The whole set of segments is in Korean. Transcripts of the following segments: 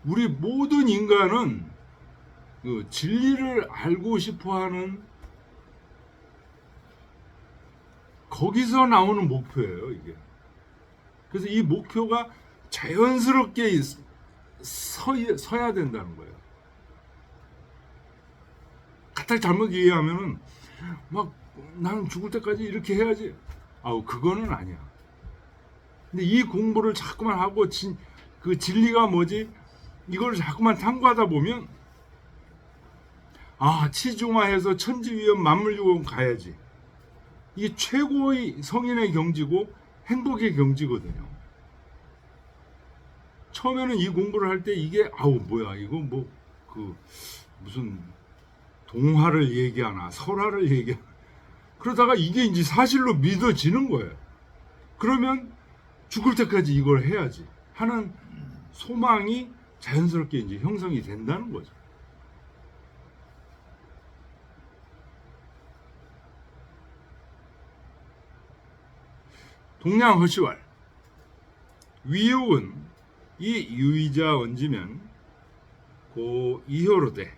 우리 모든 인간은 그 진리를 알고 싶어하는 거기서 나오는 목표예요, 이게. 그래서 이 목표가 자연스럽게 서야 된다는 거예요. 까딱 잘못 이해하면은 막 나는 죽을 때까지 이렇게 해야지. 아우, 그거는 아니야. 근데 이 공부를 자꾸만 하고 그 진리가 뭐지? 이걸 자꾸만 탐구하다 보면 치중화해서 천지위험 만물유공 가야지. 이게 최고의 성인의 경지고 행복의 경지거든요. 처음에는 이 공부를 할 때 이게 뭐야 이거 뭐 그 무슨 동화를 얘기하나 설화를 얘기하나 그러다가 이게 이제 사실로 믿어지는 거예요. 그러면 죽을 때까지 이걸 해야지 하는 소망이 자연스럽게 이제 형성이 된다는 거죠. 동양허시왈 위육은 이 유의자 얹으면 고 이효로되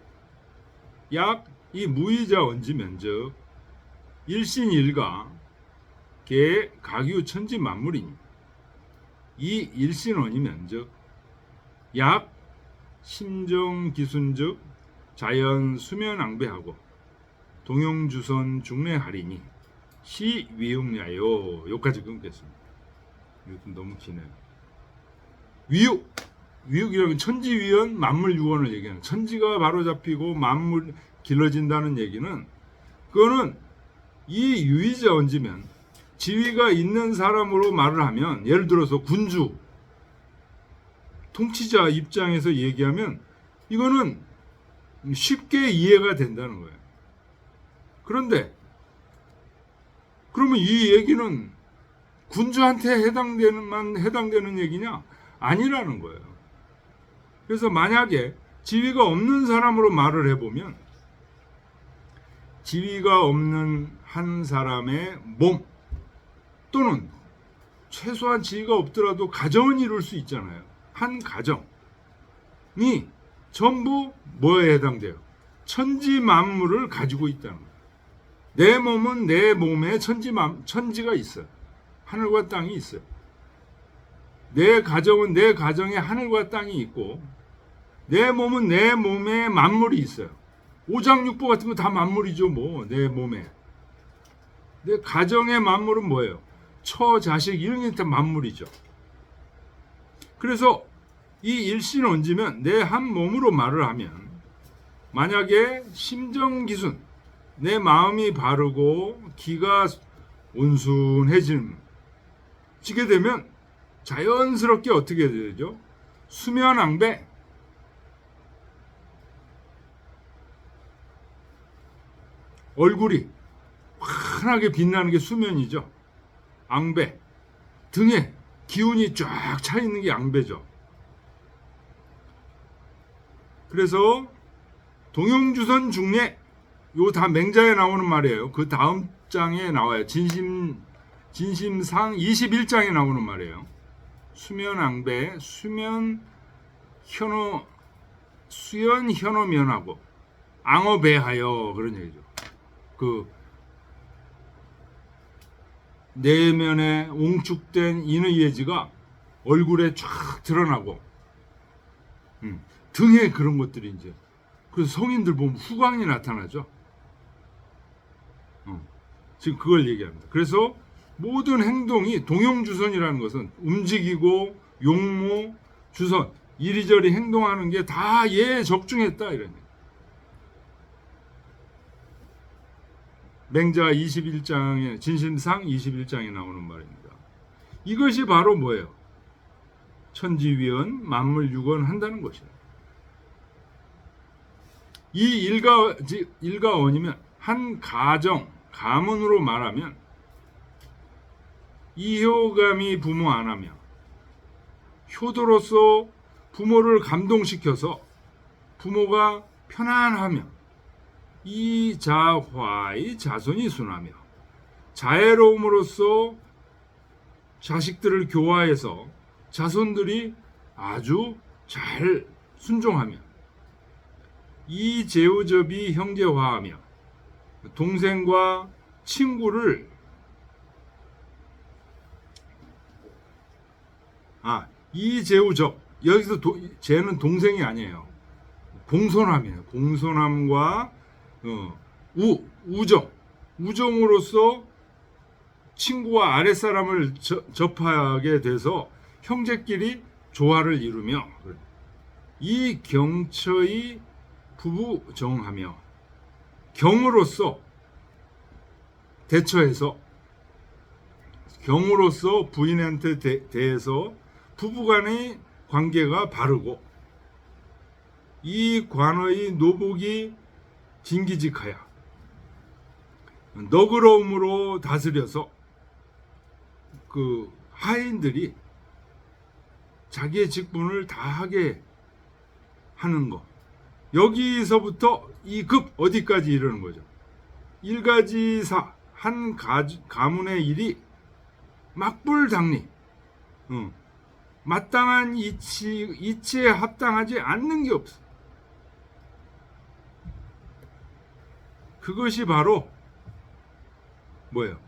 약 이 무의자 얹으면 즉 일신일가 개 가규 천지 만물이니 이 일신원이면 즉 약 심정기순 즉 자연 수면앙배하고 동용주선 중래하리니 시위용야요. 여기까지 끊겠습니다. 이것도 너무 기네요. 위육이라면 천지위원 만물유원을 얘기하는, 천지가 바로잡히고 만물 길러진다는 얘기는, 그거는 이 유의자 얹으면 지위가 있는 사람으로 말을 하면, 예를 들어서 군주 통치자 입장에서 얘기하면 이거는 쉽게 이해가 된다는 거예요. 그런데 그러면 이 얘기는 군주한테 해당되는 얘기냐? 아니라는 거예요. 그래서 만약에 지위가 없는 사람으로 말을 해보면 지위가 없는 한 사람의 몸 또는 최소한 지위가 없더라도 가정은 이룰 수 있잖아요. 한 가정이 전부 뭐에 해당돼요? 천지 만물을 가지고 있다는 거예요. 내 몸은 내 몸에 천지가 있어요. 하늘과 땅이 있어요. 내 가정은 내 가정에 하늘과 땅이 있고, 내 몸은 내 몸에 만물이 있어요. 오장육부 같은 거 다 만물이죠, 뭐. 내 몸에. 내 가정의 만물은 뭐예요? 처, 자식 이런 게 다 만물이죠. 그래서 이 일신 얹으면 내 한 몸으로 말을 하면, 만약에 심정기순, 내 마음이 바르고 기가 온순해지게 되면 자연스럽게 어떻게 되죠? 수면앙배, 얼굴이 환하게 빛나는 게 수면이죠. 앙배, 등에 기운이 쫙 차 있는 게 앙배죠. 그래서 동용주선 중례, 요 다 맹자에 나오는 말이에요. 그 다음 장에 나와요. 진심상 21장에 나오는 말이에요. 수면앙배, 수연현어면하고 앙어배하여, 그런 얘기죠. 그 내면에 옹축된 인의 예지가 얼굴에 쫙 드러나고, 등에 그런 것들이 이제, 그래서 성인들 보면 후광이 나타나죠. 지금 그걸 얘기합니다. 그래서 모든 행동이, 동용주선이라는 것은 움직이고 용모, 주선, 이리저리 행동하는 게 다 얘에 적중했다, 이런 얘기. 맹자 21장에, 진심상 21장에 나오는 말입니다. 이것이 바로 뭐예요? 천지위원, 만물유건 한다는 것이에요. 이 일가원이면 한 가정, 가문으로 말하면 이효감이 부모 안 하며 효도로서 부모를 감동시켜서 부모가 편안하며 이자화의 자손이 순하며 자애로움으로써 자식들을 교화해서 자손들이 아주 잘 순종하며 이제우접이 형제화하며 동생과 친구를 이제우접 여기서 쟤는 동생이 아니에요. 공손함이에요. 공손함과 우정으로서 친구와 아랫사람을 접하게 돼서 형제끼리 조화를 이루며 이 경처의 부부 정하며 경으로서 대처해서 경으로서 부인한테 대해서 부부간의 관계가 바르고 이 관의 노복이 진기직하여 너그러움으로 다스려서 그 하인들이 자기의 직분을 다하게 하는 것. 여기서부터 이 급 어디까지 이르는 거죠? 일가지사 한 가문의 일이 막불당리 마땅한 이치에 합당하지 않는 게 없어. 그것이 바로 뭐예요?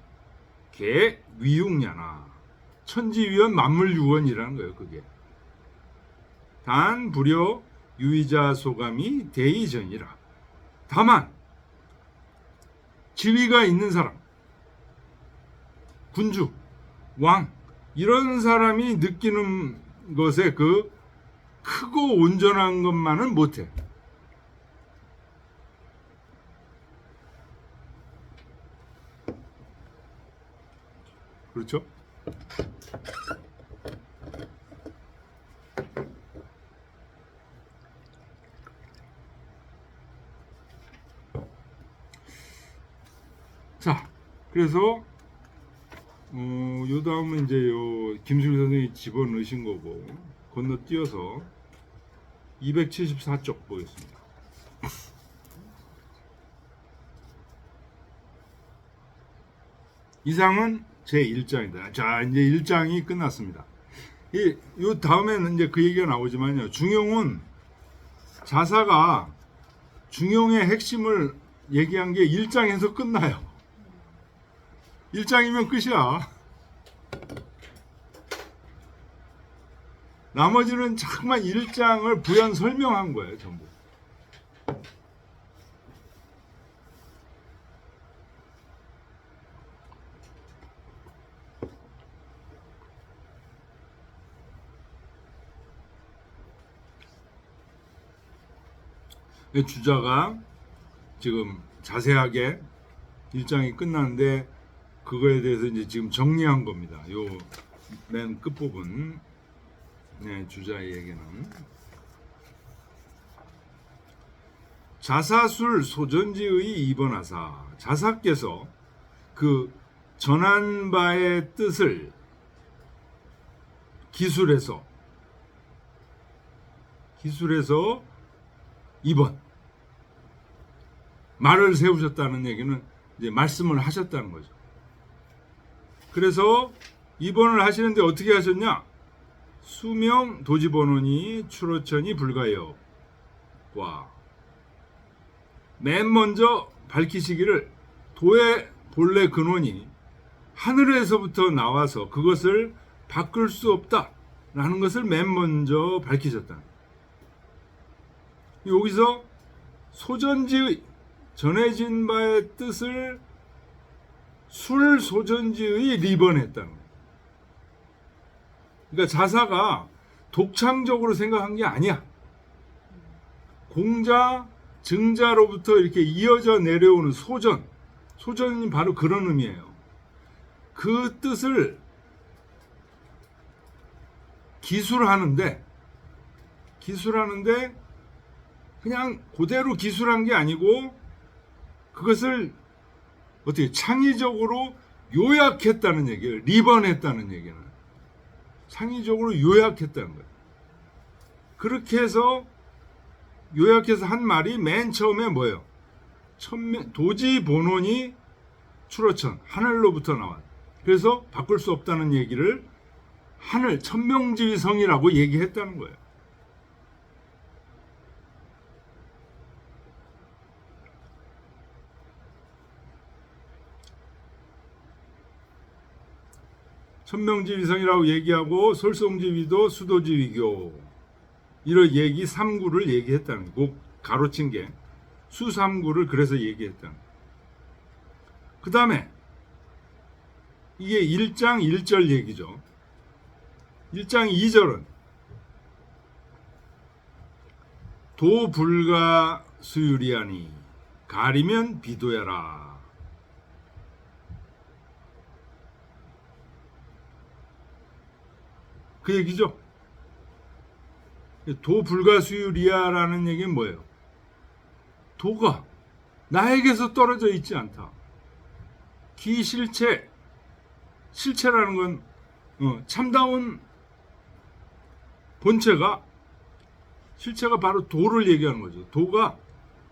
개위육냐나 천지위원 만물유원이라는 거예요. 그게 단 불여 유의자 소감이 대의전이라. 다만 지위가 있는 사람, 군주, 왕 이런 사람이 느끼는 것에 그 크고 온전한 것만은 못해. 그렇죠? 자, 그래서 요 다음은 이제 요 김수일 선생님이 집어넣으신 거고 건너뛰어서 274쪽 보겠습니다. 이상은 제 1장이다. 자, 이제 1장이 끝났습니다. 요 다음에는 이제 그 얘기가 나오지만요. 중용은 자사가 중용의 핵심을 얘기한 게 1장에서 끝나요. 1장이면 끝이야. 나머지는 잠깐만 1장을 부연 설명한 거예요, 전부. 주자가 지금 자세하게 1장이 끝났는데 그거에 대해서 이제 지금 정리한 겁니다. 요 맨 끝부분 주자의 얘기는 자사술 소전지의 입원하사 자사께서 그 전한 바의 뜻을 기술해서 입원 말을 세우셨다는 얘기는 이제 말씀을 하셨다는 거죠. 그래서 입원을 하시는데 어떻게 하셨냐? 수명 도지번원이 추로천이 불가여 와 맨 먼저 밝히시기를 도의 본래 근원이 하늘에서부터 나와서 그것을 바꿀 수 없다라는 것을 맨 먼저 밝히셨다. 여기서 소전지의 전해진 바의 뜻을 술소전지의 리번했다는 거예요. 그러니까 자사가 독창적으로 생각한 게 아니야. 공자, 증자로부터 이렇게 이어져 내려오는 소전이 바로 그런 의미예요. 그 뜻을 기술하는데 그냥 그대로 기술한 게 아니고 그것을 어떻게 창의적으로 요약했다는 얘기예요. 리번했다는 얘기는 창의적으로 요약했다는 거예요. 그렇게 해서 요약해서 한 말이 맨 처음에 뭐예요? 도지 본원이 추로천 하늘로부터 나와. 그래서 바꿀 수 없다는 얘기를 하늘 천명지성이라고 얘기했다는 거예요. 천명지위성이라고 얘기하고 솔송지위도 수도지위교 이런 얘기 3구를 얘기했다는 거. 꼭 가로친 게 수 3구를 그래서 얘기했다는 거. 그 다음에 이게 1장 1절 얘기죠. 1장 2절은 도불가 수유리하니 가리면 비도야라. 그 얘기죠. 도불가수유리야라는 얘기는 뭐예요? 도가 나에게서 떨어져 있지 않다. 기실체, 실체라는 건 참다운 본체가, 실체가 바로 도를 얘기하는 거죠. 도가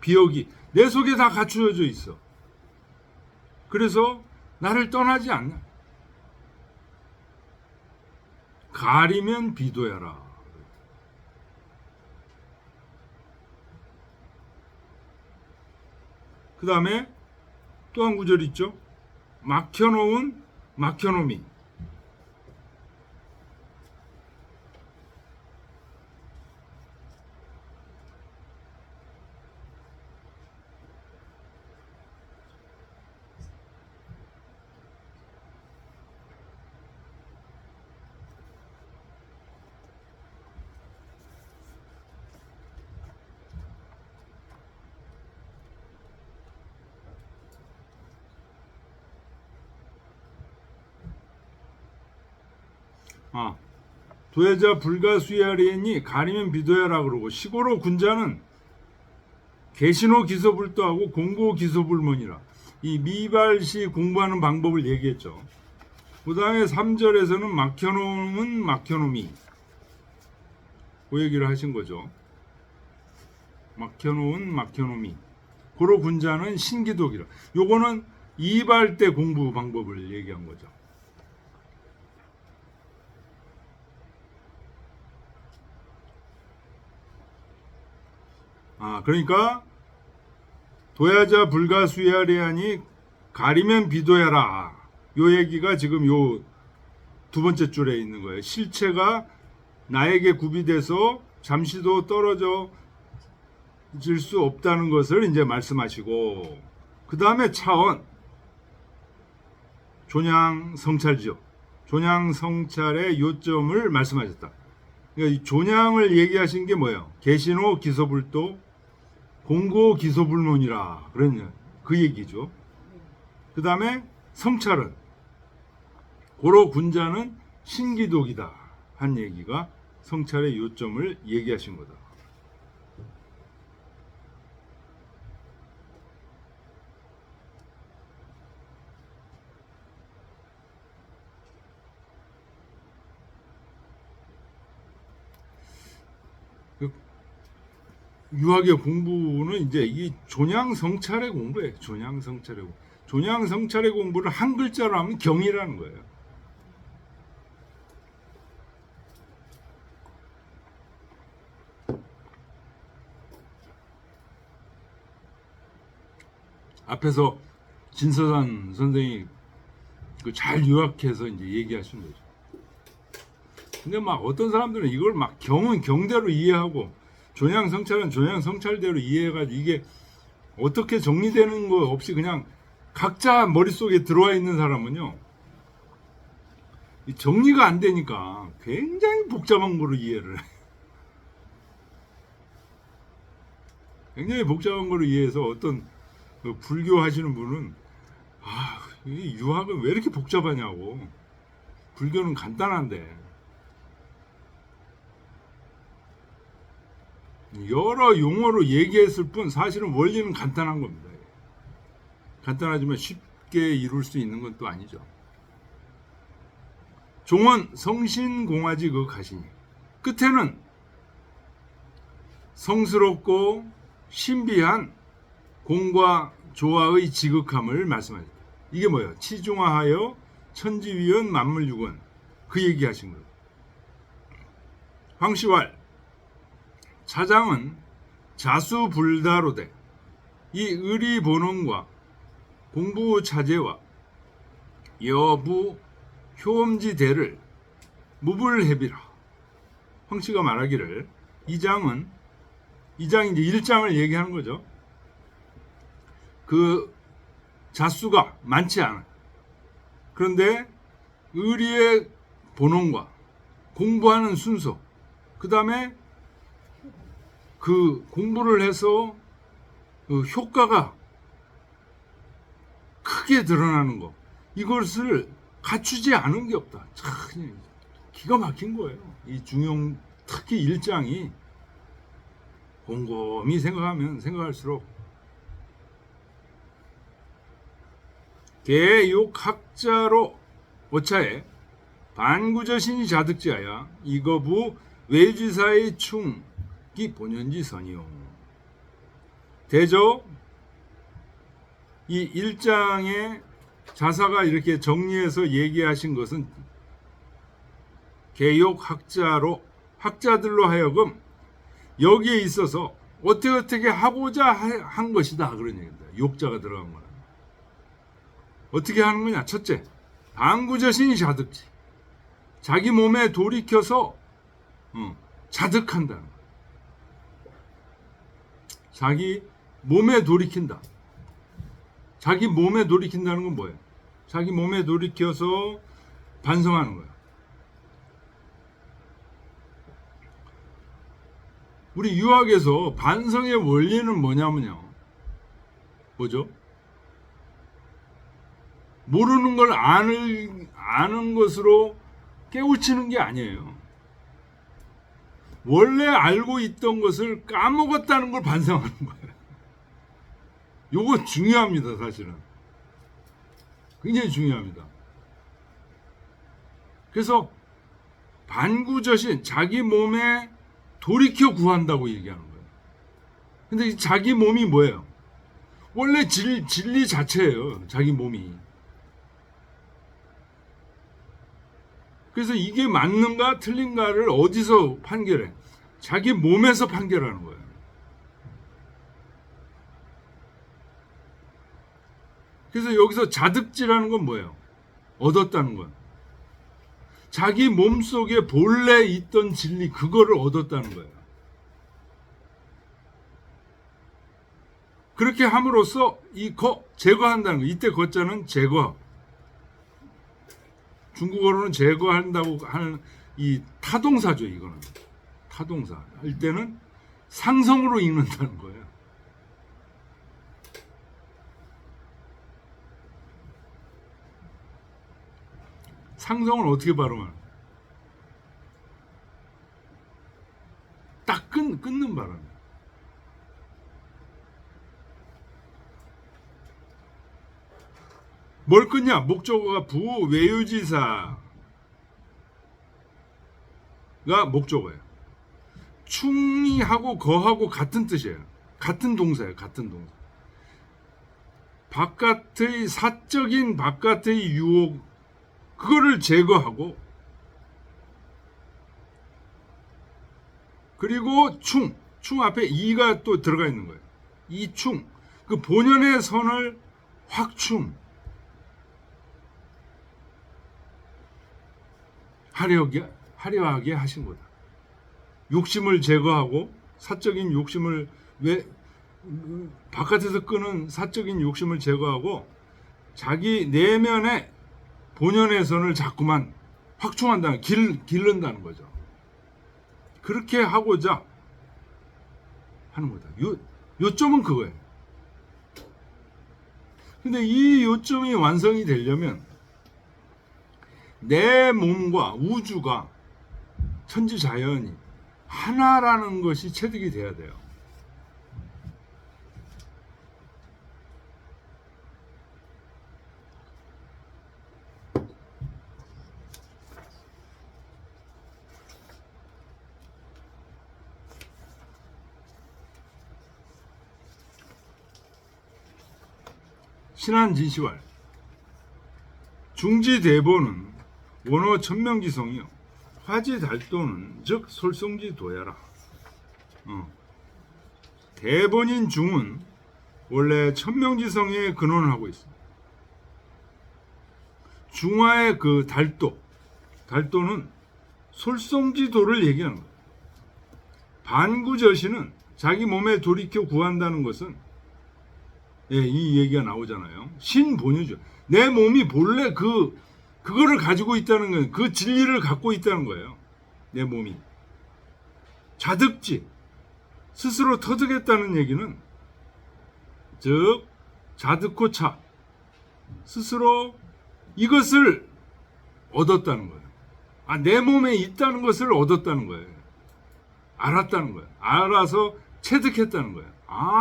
비역이 내 속에 다 갖추어져 있어. 그래서 나를 떠나지 않나. 가리면 비도야라. 그 다음에 또 한 구절 있죠. 막혀놓은 막혀놈이. 도야자 불가수야리니 가리면 비도야라 그러고 시고로 군자는 개신호 기소불도하고 공고 기소불문이라 이 미발시 공부하는 방법을 얘기했죠. 그 다음에 3절에서는 막혀놓은 막혀놈이 그 얘기를 하신 거죠. 막혀놓은 막혀놈이 고로 군자는 신기독이라. 요거는 이발 때 공부 방법을 얘기한 거죠. 그러니까 도야자 불가수야리하니 가리면 비도야라. 요 얘기가 지금 요 두 번째 줄에 있는 거예요. 실체가 나에게 구비돼서 잠시도 떨어져 질 수 없다는 것을 이제 말씀하시고, 그 다음에 차원 존양 성찰지요. 존양 성찰의 요점을 말씀하셨다. 그러니까 이 존양을 얘기하신 게 뭐예요? 개신호 기소불도 공고 기소불문이라 그런 그 얘기죠. 그 다음에 성찰은 고로 군자는 신기독이다 한 얘기가 성찰의 요점을 얘기하신 거다. 유학의 공부는 이제 이 존양성찰의 공부예요. 존양성찰의 공부. 존양성찰의 공부를 한 글자로 하면 경이라는 거예요. 앞에서 진서산 선생이 잘 요약해서 이제 얘기하신 거죠. 근데 막 어떤 사람들은 이걸 막 경은 경대로 이해하고 존양성찰은 존양성찰대로 이해해가지고 이게 어떻게 정리되는 거 없이 그냥 각자 머릿속에 들어와 있는 사람은요, 정리가 안 되니까 굉장히 복잡한 거로 이해를 해. 굉장히 복잡한 거로 이해해서 어떤 불교 하시는 분은 이 유학은 왜 이렇게 복잡하냐고. 불교는 간단한데 여러 용어로 얘기했을 뿐 사실은 원리는 간단한 겁니다. 간단하지만 쉽게 이룰 수 있는 건 또 아니죠. 종은 성신공화지 그 가시니 끝에는 성스럽고 신비한 공과 조화의 지극함을 말씀하셨다. 이게 뭐예요? 치중화하여 천지위원 만물유건 그 얘기하신 거예요. 황시왈 차장은 자수불다로되 이 의리본원과 공부차제와 여부 효험지대를 무불해비라. 황씨가 말하기를 이 장이 이제 1장을 얘기하는 거죠. 그 자수가 많지 않아. 그런데 의리의 본원과 공부하는 순서, 그 다음에 그 공부를 해서 그 효과가 크게 드러나는 거, 이것을 갖추지 않은 게 없다. 참 기가 막힌 거예요. 이 중용 특히 1장이 곰곰이 생각하면 생각할수록 개욕학자로 오차에 반구저신이 자득지하야 이거부 외지사의 충기 본연지선이요. 대저 이 1장의 자사가 이렇게 정리해서 얘기하신 것은 개욕학자로 학자들로 하여금 여기에 있어서 어떻게 하고자 한 것이다, 그런 얘기입니다. 욕자가 들어간 거는 어떻게 하는 거냐. 첫째, 방구저신이 자득지, 자기 몸에 돌이켜서 자득한다는 거예요. 자기 몸에 돌이킨다. 자기 몸에 돌이킨다는 건 뭐예요? 자기 몸에 돌이켜서 반성하는 거예요. 우리 유학에서 반성의 원리는 뭐냐면요, 뭐죠? 모르는 걸 아는 것으로 깨우치는 게 아니에요. 원래 알고 있던 것을 까먹었다는 걸 반성하는 거예요. 요거 중요합니다. 사실은 굉장히 중요합니다. 그래서 반구저신, 자기 몸에 돌이켜 구한다고 얘기하는 거예요. 근데 자기 몸이 뭐예요? 원래 진리 자체예요. 자기 몸이. 그래서 이게 맞는가 틀린가를 어디서 판결해? 자기 몸에서 판결하는 거예요. 그래서 여기서 자득지라는 건 뭐예요? 얻었다는 건 자기 몸속에 본래 있던 진리, 그거를 얻었다는 거예요. 그렇게 함으로써 제거한다는 거예요. 이때 거자는 제거, 중국어로는 제거한다고 하는 이 타동사죠. 이거는 타동사. 이때는 상성으로 읽는다는 거예요. 상성을 어떻게 발음하는? 딱 끊는 발음. 뭘 끊냐? 목적어가 부 외유지사가 목적어예요. 충이하고 거하고 같은 뜻이에요. 같은 동사예요. 같은 동사. 바깥의 사적인 바깥의 유혹, 그거를 제거하고, 그리고 충 앞에 이가 또 들어가 있는 거예요. 이 충, 그 본연의 선을 화려하게 하신 거다. 욕심을 제거하고, 사적인 욕심을, 바깥에서 끄는 사적인 욕심을 제거하고 자기 내면의 본연의 선을 자꾸만 확충한다는, 기른다는 거죠. 그렇게 하고자 하는 거다. 요점은 그거예요. 근데 이 요점이 완성이 되려면 내 몸과 우주가, 천지자연이 하나라는 것이 체득이 돼야 돼요. 신한진시왈 중지대보는 원어 천명지성이요 화지달도는 즉 솔성지도야라. 대본인 중은 원래 천명지성에 근원을 하고 있습니다. 중화의 그 달도는 솔송지도를 얘기하는 거예요. 반구저시는 자기 몸에 돌이켜 구한다는 것은, 예, 이 얘기가 나오잖아요. 신본유죠. 내 몸이 본래 그거를 가지고 있다는 거예요. 그 진리를 갖고 있다는 거예요. 내 몸이. 자득지, 스스로 터득했다는 얘기는, 즉 자득고차, 스스로 이것을 얻었다는 거예요. 내 몸에 있다는 것을 얻었다는 거예요. 알았다는 거예요. 알아서 체득했다는 거예요.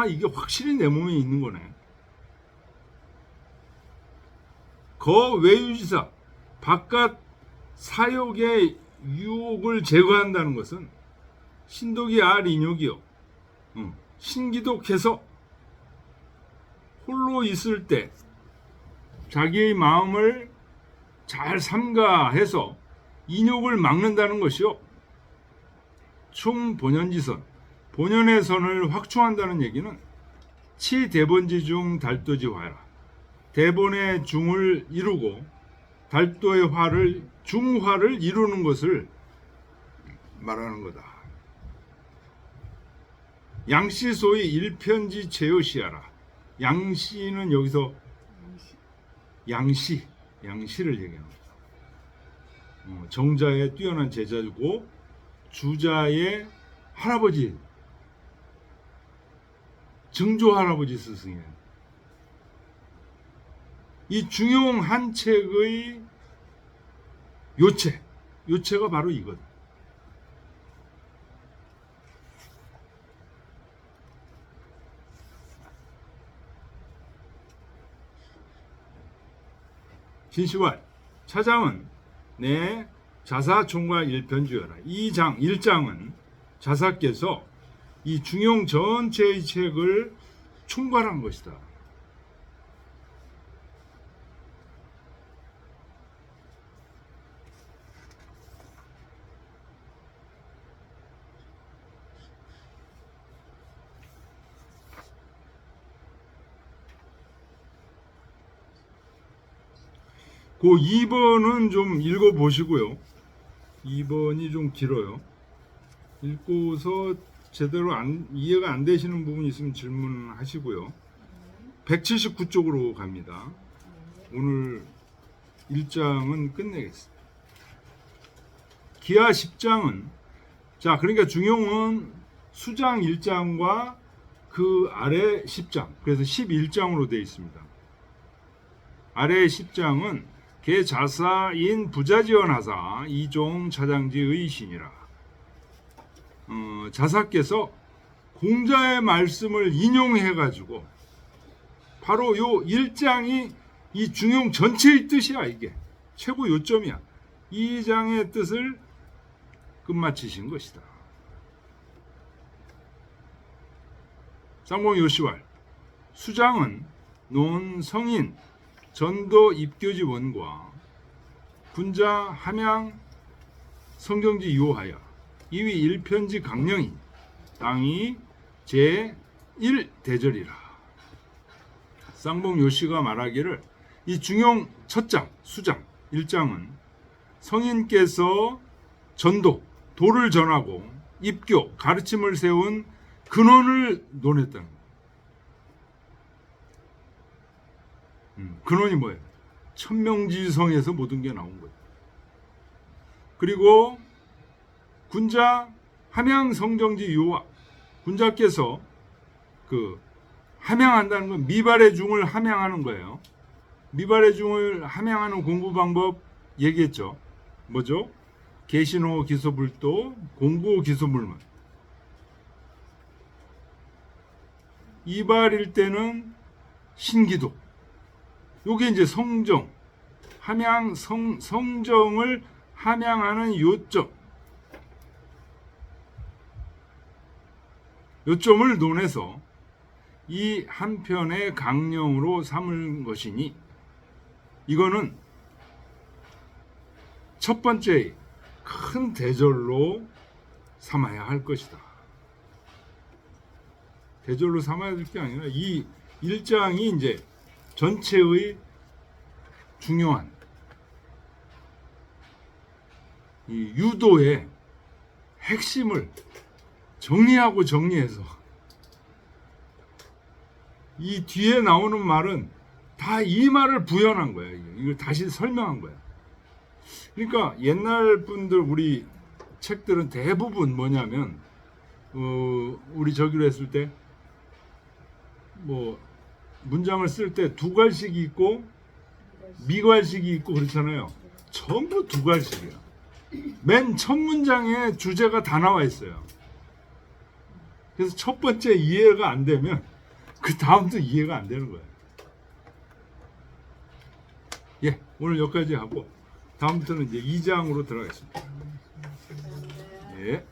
이게 확실히 내 몸에 있는 거네. 거외유지사, 바깥 사욕의 유혹을 제거한다는 것은 신독이 인욕이요. 신기독해서 홀로 있을 때 자기의 마음을 잘 삼가해서 인욕을 막는다는 것이요. 충본연지선, 본연의 선을 확충한다는 얘기는 치대본지 중 달도지 화라. 대본의 중을 이루고 달도의 화를, 중화를 이루는 것을 말하는 거다. 양씨 소위 일편지 제요시하라. 양씨는 여기서 양씨를 얘기합니다. 정자의 뛰어난 제자고 주자의 할아버지, 증조 할아버지 스승이에요. 이 중용 한 책의 요체가 바로 이거다. 진시왈 차장은 내 자사 총괄 일편주여라. 이 장 1장은 자사께서 이 중용 전체의 책을 총괄한 것이다. 그 2번은 좀 읽어보시고요. 2번이 좀 길어요. 읽고서 제대로 이해가 안 되시는 부분이 있으면 질문하시고요. 179쪽으로 갑니다. 오늘 1장은 끝내겠습니다. 기하 10장은, 자, 그러니까 중용은 수장 1장과 그 아래 10장, 그래서 11장으로 되어 있습니다. 아래 10장은 개자사인 부자지원하사 이종 차장지의 신이라. 자사께서 공자의 말씀을 인용해가지고 바로 요 1장이 이 중용 전체의 뜻이야. 이게 최고 요점이야. 이 장의 뜻을 끝마치신 것이다. 쌍공 요시왈 수장은 논 성인 전도 입교지 원과 군자 함양 성경지 유하여 이위 일편지 강령이 땅이 제1대절이라. 쌍봉 요시가 말하기를 이 중용 첫장 수장 1장은 성인께서 전도 도를 전하고 입교 가르침을 세운 근원을 논했다는 거예요. 근원이 뭐예요? 천명지성에서 모든 게 나온 거예요. 그리고 군자 함양 성정지 요와 군자께서 그 함양한다는 건 미발의 중을 함양하는 거예요. 미발의 중을 함양하는 공부 방법 얘기했죠. 뭐죠? 계신호 기소불도 공구 기소물문. 이발일 때는 신기도. 요게 이제 성정, 함양 성정을 함양하는 요점을 논해서 이 한편의 강령으로 삼을 것이니 이거는 첫 번째 큰 대절로 삼아야 할 것이다. 대절로 삼아야 될 게 아니라 이 1장이 이제 전체의 중요한 이 유도의 핵심을 정리하고 정리해서 이 뒤에 나오는 말은 다 이 말을 부연한 거야. 이걸 다시 설명한 거야. 그러니까 옛날 분들 우리 책들은 대부분 뭐냐면 우리 저기로 했을 때 뭐 문장을 쓸 때 두괄식이 있고 미괄식이 있고 그렇잖아요. 전부 두괄식이야. 맨 첫 문장에 주제가 다 나와 있어요. 그래서 첫 번째 이해가 안 되면 그 다음도 이해가 안 되는 거예요. 예, 오늘 여기까지 하고 다음부터는 이제 2장으로 들어가겠습니다. 예.